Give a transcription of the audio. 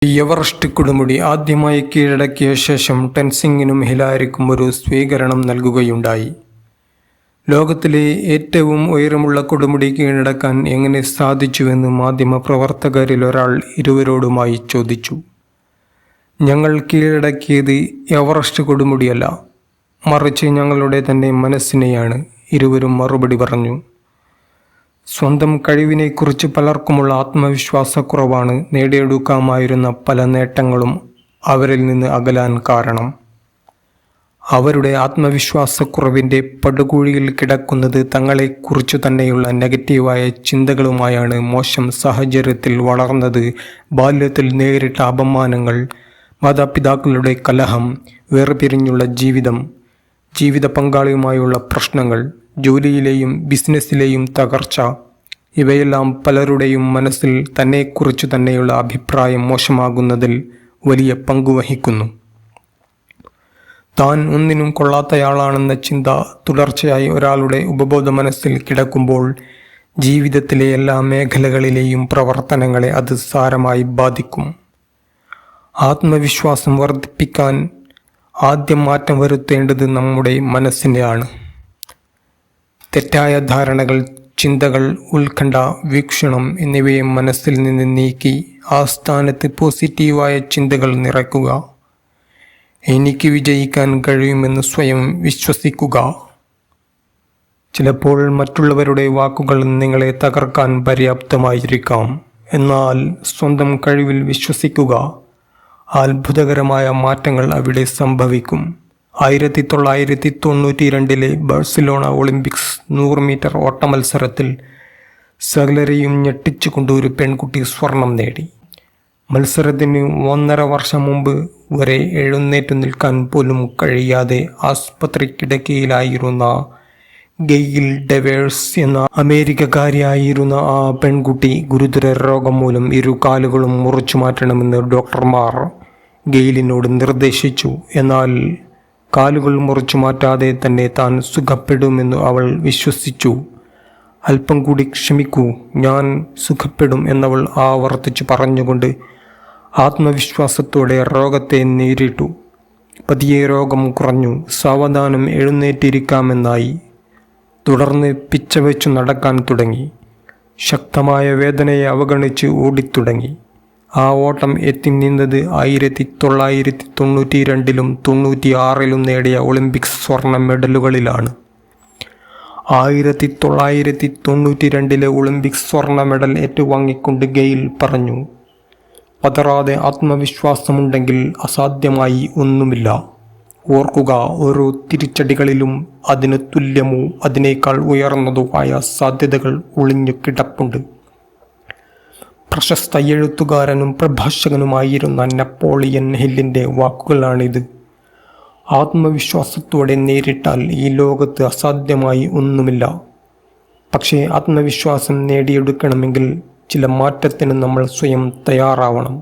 Everest കൊടുമുടി ആദ്യമായി കീഴടക്കിയ ശേഷം ടെൻസിംഗിനും ഹിലാരിക്കും ഒരു സ്വീകരണം നൽകുകയുണ്ടായി. ലോകത്തിലെ ഏറ്റവും ഉയരമുള്ള കൊടുമുടി കീഴടക്കാൻ എങ്ങനെ സാധിച്ചുവെന്ന് മാധ്യമപ്രവർത്തകരിൽ ഒരാൾ ഇരുവരോടുമായി ചോദിച്ചു. ഞങ്ങൾ കീഴടക്കിയത് എവറസ്റ്റ് കൊടുമുടിയല്ല, മറിച്ച് ഞങ്ങളുടെ തന്നെ മനസ്സിനെയാണ്, ഇരുവരും മറുപടി പറഞ്ഞു. സ്വന്തം കഴിവിനെക്കുറിച്ച് പലർക്കുമുള്ള ആത്മവിശ്വാസക്കുറവാണ് നേടിയെടുക്കാമായിരുന്ന പല നേട്ടങ്ങളും അവരിൽ നിന്ന് അകലാൻ കാരണം. അവരുടെ ആത്മവിശ്വാസക്കുറവിൻ്റെ പടുകുഴിയിൽ കിടക്കുന്നത് തങ്ങളെക്കുറിച്ചു തന്നെയുള്ള നെഗറ്റീവായ ചിന്തകളുമായാണ്. മോശം സാഹചര്യത്തിൽ വളർന്നത്, ബാല്യത്തിൽ നേരിട്ട അപമാനങ്ങൾ, മാതാപിതാക്കളുടെ കലഹം, വേർപിരിഞ്ഞുള്ള ജീവിത പങ്കാളിയുമായുള്ള പ്രശ്നങ്ങൾ, ജോലിയിലെയും ബിസിനസ്സിലെയും തകർച്ച, ഇവയെല്ലാം പലരുടെയും മനസ്സിൽ തന്നെക്കുറിച്ചു തന്നെയുള്ള അഭിപ്രായം മോശമാകുന്നതിൽ വലിയ പങ്കുവഹിക്കുന്നു. താൻ ഒന്നിനും കൊള്ളാത്തയാളാണെന്ന ചിന്ത തുടർച്ചയായി ഒരാളുടെ ഉപബോധ മനസ്സിൽ കിടക്കുമ്പോൾ ജീവിതത്തിലെ എല്ലാ മേഖലകളിലെയും പ്രവർത്തനങ്ങളെ അത് സാരമായി ബാധിക്കും. ആത്മവിശ്വാസം വർദ്ധിപ്പിക്കാൻ ആദ്യം മാറ്റം വരുത്തേണ്ടത് നമ്മുടെ മനസ്സിനെയാണ്. തെറ്റായ ധാരണകൾ, ചിന്തകൾ, ഉത്കണ്ഠ, വീക്ഷണം എന്നിവയെ മനസ്സിൽ നിന്ന് നീക്കി ആ സ്ഥാനത്ത് പോസിറ്റീവായ ചിന്തകൾ നിറയ്ക്കുക. എനിക്ക് വിജയിക്കാൻ കഴിയുമെന്ന് സ്വയം വിശ്വസിക്കുക. ചിലപ്പോൾ മറ്റുള്ളവരുടെ വാക്കുകൾ നിങ്ങളെ തകർക്കാൻ പര്യാപ്തമായിരിക്കാം. എന്നാൽ സ്വന്തം കഴിവിൽ വിശ്വസിക്കുക. അത്ഭുതകരമായ മാറ്റങ്ങൾ അവിടെ സംഭവിക്കും. 1992 ബാഴ്സലോണ ഒളിമ്പിക്സ് 100 മീറ്റർ ഓട്ടമത്സരത്തിൽ സകലരെയും ഞെട്ടിച്ചുകൊണ്ട് ഒരു പെൺകുട്ടി സ്വർണം നേടി. മത്സരത്തിന് 1.5 വർഷം മുമ്പ് വരെ എഴുന്നേറ്റു നിൽക്കാൻ പോലും കഴിയാതെ ആസ്പത്രി കിടക്കയിലായിരുന്ന ഗെയിൽ ഡെവേഴ്സ് എന്ന അമേരിക്കക്കാരിയായിരുന്ന ആ പെൺകുട്ടി ഗുരുതര രോഗം മൂലം 2 കാലുകളും മുറിച്ചു മാറ്റണമെന്ന് ഡോക്ടർമാർ ഗെയിലിനോട് നിർദ്ദേശിച്ചു. എന്നാൽ കാലുകൾ മുറിച്ചു മാറ്റാതെ തന്നെ താൻ സുഖപ്പെടുമെന്ന് അവൾ വിശ്വസിച്ചു. അല്പം കൂടി ക്ഷമിക്കൂ, ഞാൻ സുഖപ്പെടും എന്നവൾ ആവർത്തിച്ചു പറഞ്ഞുകൊണ്ട് ആത്മവിശ്വാസത്തോടെ രോഗത്തെ നേരിട്ടു. പതിയെ രോഗം കുറഞ്ഞു, സാവധാനം എഴുന്നേറ്റിരിക്കാമെന്നായി. തുടർന്ന് പിച്ചവെച്ചു നടക്കാൻ തുടങ്ങി. ശക്തമായ വേദനയെ അവഗണിച്ച് ഓടിത്തുടങ്ങി. ആ ഓട്ടം എത്തി നിന്നത് 1992 96 നേടിയ ഒളിമ്പിക്സ് സ്വർണ്ണ മെഡലുകളിലാണ്. 1992 ഒളിമ്പിക്സ് സ്വർണ്ണ മെഡൽ ഏറ്റുവാങ്ങിക്കൊണ്ട് ഗെയിൽ പറഞ്ഞു, പതറാതെ ആത്മവിശ്വാസമുണ്ടെങ്കിൽ അസാധ്യമായി ഒന്നുമില്ല. ഓർക്കുക, ഓരോ തിരിച്ചടികളിലും അതിന് തുല്യമോ അതിനേക്കാൾ ഉയർന്നതോ ആയ സാധ്യതകൾ ഒളിഞ്ഞു കിടപ്പുണ്ട്. പ്രശസ്ത എഴുത്തുകാരനും പ്രഭാഷകനുമായിരുന്ന നെപ്പോളിയൻ ഹില്ലിൻ്റെ വാക്കുകളാണിത്. ആത്മവിശ്വാസത്തോടെ നേരിട്ടാൽ ഈ ലോകത്ത് അസാധ്യമായി ഒന്നുമില്ല. പക്ഷേ ആത്മവിശ്വാസം നേടിയെടുക്കണമെങ്കിൽ ചില മാറ്റത്തിന് നമ്മൾ സ്വയം തയ്യാറാവണം.